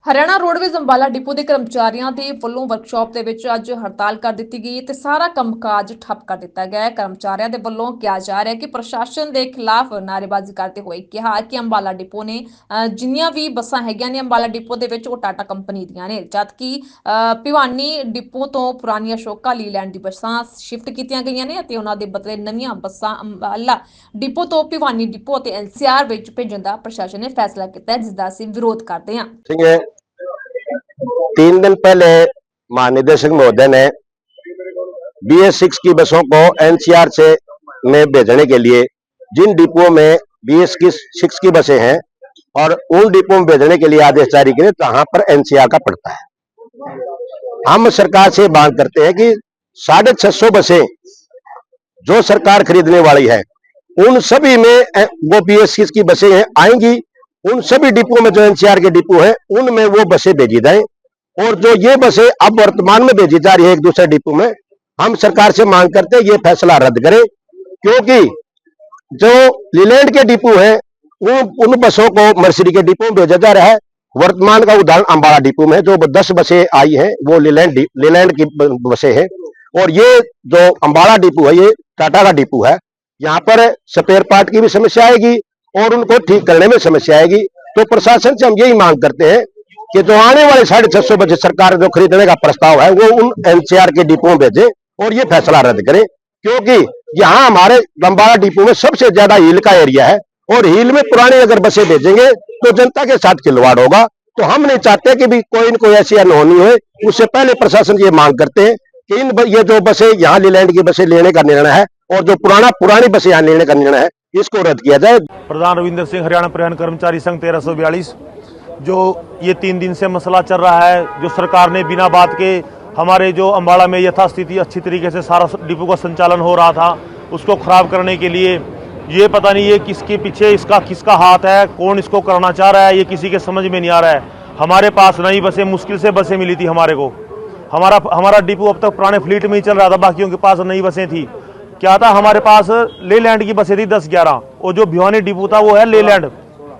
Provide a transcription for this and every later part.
Haryana roadways Ambala depot ਦੇ ਕਰਮਚਾਰੀਆਂ ਦੇ ਵੱਲੋਂ ਵਰਕਸ਼ਾਪ ਦੇ ਵਿੱਚ ਅੱਜ ਹੜਤਾਲ ਕਰ ਦਿੱਤੀ ਗਈ ਤੇ ਸਾਰਾ ਕੰਮਕਾਜ ਠੱਪ ਕਰ ਦਿੱਤਾ ਗਿਆ ਹੈ। ਕਰਮਚਾਰੀਆਂ ਦੇ ਵੱਲੋਂ ਕਿਹਾ ਜਾ ਰਿਹਾ ਹੈ ਕਿ ਪ੍ਰਸ਼ਾਸਨ ਦੇ ਖਿਲਾਫ ਨਾਅਰੇਬਾਜ਼ੀ ਕਰਦੇ ਹੋਏ ਕਿਹਾ ਕਿ ਅੰਬਾਲਾ ਡਿਪੂ ਨੇ ਜਿੰਨੀਆਂ ਵੀ ਬੱਸਾਂ ਹੈਗੀਆਂ ਨੇ ਅੰਬਾਲਾ ਡਿਪੂ ਦੇ ਵਿੱਚ ਉਹ ਟਾਟਾ ਕੰਪਨੀ ਦੀਆਂ ਨੇ, ਜਦਕਿ ਭਿਵਾਨੀ ਡਿਪੂ ਤੋਂ ਪੁਰਾਣੀ ਅਸ਼ੋਕਾ ਲੀਲੈਂਡ ਦੀ ਬੱਸਾਂ ਸ਼ਿਫਟ ਕੀਤੀਆਂ ਗਈਆਂ ਨੇ ਅਤੇ ਉਹਨਾਂ ਦੇ ਬਦਲੇ ਨਵੀਆਂ ਬੱਸਾਂ ਅੰਬਾਲਾ ਡਿਪੂ ਤੋਂ ਭਿਵਾਨੀ ਡਿਪੂ ਅਤੇ ਐਨਸੀਆਰ ਵਿੱਚ ਭੇਜਣ ਦਾ ਪ੍ਰਸ਼ਾਸਨ ਨੇ ਫੈਸਲਾ ਕੀਤਾ ਹੈ, ਜਿਸ ਦਾ ਅਸੀਂ ਵਿਰੋਧ ਕਰਦੇ ਹਾਂ। 3 दिन पहले महानिदेशक महोदय ने BS6 की बसों को NCR से में भेजने के लिए जिन डिपुओं में BS6 की बसें हैं और उन डिपुओं में भेजने के लिए आदेश जारी किए, जहां पर NCR का पड़ता है। हम सरकार से मांग करते हैं कि 650 बसें जो सरकार खरीदने वाली है उन सभी में वो BS6 की बसें आएंगी। उन सभी डिपो में जो NCR के डिपो है उनमें वो बसें भेजी जाएं, और जो ये बसें अब वर्तमान में भेजी जा रही है एक दूसरे डिपो में, हम सरकार से मांग करते हैं ये फैसला रद्द करें, क्योंकि जो लीलैंड के डिपो है उन बसों को मर्सिडी के डिपो में भेजा जा रहा है। वर्तमान का उदाहरण अंबाला डिपो में जो 10 बसें आई हैं वो लीलैंड की बसें हैं, और ये जो अंबाला डिपो है ये टाटा का डिपो है। यहाँ पर स्पेयर पार्ट की भी समस्या आएगी और उनको ठीक करने में समस्या आएगी। तो प्रशासन से हम यही मांग करते हैं कि जो आने वाले 650 बजे सरकार जो खरीदने का प्रस्ताव है वो उन NCR के डिपो में भेजे और ये फैसला रद्द करे, क्योंकि यहाँ हमारे अंबाला डिपो में सबसे ज्यादा हील का एरिया है और हील में पुरानी अगर बसें भेजेंगे तो जनता के साथ खिलवाड़ होगा। तो हम नहीं चाहते कि भी कोई न कोई ऐसी अनहोनी हो। उससे पहले प्रशासन ये मांग करते हैं कि ये जो बसें यहाँ लीलैंड की बसें लेने का निर्णय है और जो पुरानी बसें यहाँ लेने का निर्णय है इसको रद्द किया जाए। प्रधान रविंदर सिंह, हरियाणा परिवहन कर्मचारी संघ 1342। जो ये 3 दिन से मसला चल रहा है, जो सरकार ने बिना बात के हमारे जो अंबाला में यथास्थिति अच्छी तरीके से सारा डिपो का संचालन हो रहा था उसको खराब करने के लिए, ये पता नहीं ये किसके पीछे किसका हाथ है, कौन इसको करना चाह रहा है, ये किसी के समझ में नहीं आ रहा है। हमारे पास नई बसें, मुश्किल से बसें मिली थी हमारे को। हमारा डिपो अब तक पुराने फ्लीट में ही चल रहा था, बाकियों के पास नई बसें थी। क्या था, हमारे पास लेलैंड की बसें थी 10-11, और जो भिवानी डिपो था वो है लेलैंड,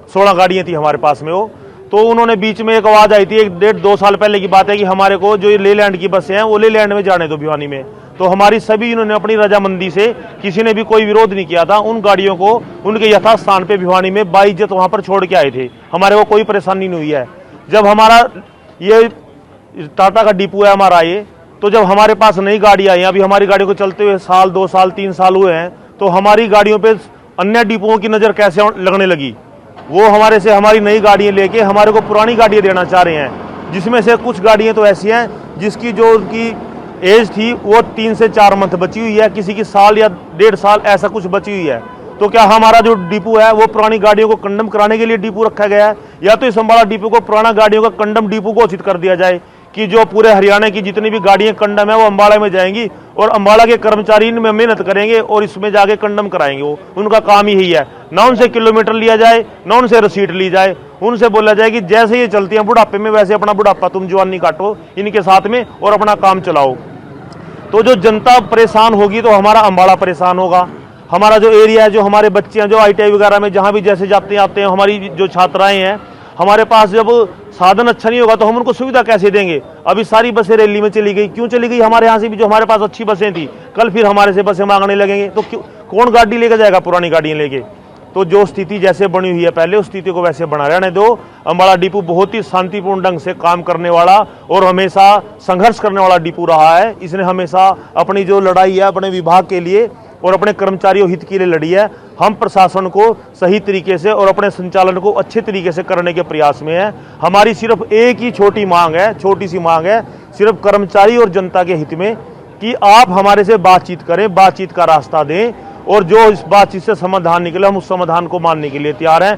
16 गाड़ियां थी हमारे पास में वो। तो उन्होंने बीच में एक आवाज आई थी 1-1.5-2 साल पहले की बात है कि हमारे को जो लेलैंड की बसें हैं वो लेलैंड में जाने दो भिवानी में। तो हमारी सभी इन्होंने अपनी रजामंदी से, किसी ने भी कोई विरोध नहीं किया था, उन गाड़ियों को उनके यथास्थान पे भिवानी में बाइज्जत वहां पर छोड़ के आए थे। हमारे को कोई परेशानी नहीं हुई है। जब हमारा ये टाटा का डिपो है हमारा ये, तो जब हमारे पास नई गाड़ी आई, अभी हमारी गाड़ी को चलते हुए 1 साल 2 साल 3 साल हुए हैं, तो हमारी गाड़ियों पे अन्य डिपोओं की नज़र कैसे लगने लगी। वो हमारे से हमारी नई गाड़ियाँ लेके हमारे को पुरानी गाड़ियाँ देना चाह रहे हैं, जिसमें से कुछ गाड़ियाँ तो ऐसी हैं जिसकी जो उनकी एज थी वो 3 से 4 मंथ बची हुई है, किसी की साल या 1.5 साल ऐसा कुछ बची हुई है। तो क्या हमारा जो डिपो है वो पुरानी गाड़ियों को कंडम कराने के लिए डिपो रखा गया है, या तो इस अंबाला डिपो को पुराना गाड़ियों का कंडम डिपो घोषित कर दिया जाए कि जो पूरे हरियाणा की जितनी भी गाड़ियां कंडम है वो अंबाला में जाएंगी और अंबाला के कर्मचारी इनमें मेहनत करेंगे और इसमें जाके कंडम कराएंगे। वो उनका काम ही यही है। ना उनसे किलोमीटर लिया जाए, ना उनसे रसीद ली जाए, उनसे बोला जाए कि जैसे ये चलती हैं बुढ़ापे में वैसे अपना बुढ़ापा तुम जवानी काटो इनके साथ में और अपना काम चलाओ। तो जो जनता परेशान होगी तो हमारा अंबाला परेशान होगा। हमारा जो एरिया है, जो हमारे बच्चे हैं जो ITI वगैरह में जहाँ भी जैसे जाते आते हैं, हमारी जो छात्राएं हैं, हमारे पास जब साधन अच्छा नहीं होगा तो हम उनको सुविधा कैसे देंगे। अभी सारी बसें रैली में चली गई, क्यों चली गई? हमारे यहाँ से भी जो हमारे पास अच्छी बसें थी, कल फिर हमारे से बसें मांगने लगेंगे तो कौन गाड़ी लेकर जाएगा पुरानी गाड़ियाँ लेके। तो जो स्थिति जैसे बनी हुई है पहले, उस स्थिति को वैसे बना रहने दो। अंबाला डिपो बहुत ही शांतिपूर्ण ढंग से काम करने वाला और हमेशा संघर्ष करने वाला डिपो रहा है। इसने हमेशा अपनी जो लड़ाई है अपने विभाग के लिए और अपने कर्मचारियों हित के लिए लड़ी है। हम प्रशासन को सही तरीके से और अपने संचालन को अच्छे तरीके से करने के प्रयास में है। हमारी सिर्फ एक ही छोटी सी मांग है, सिर्फ कर्मचारी और जनता के हित में, कि आप हमारे से बातचीत करें, बातचीत का रास्ता दें, और जो इस बातचीत से समाधान निकले हम उस समाधान को मानने के लिए तैयार हैं।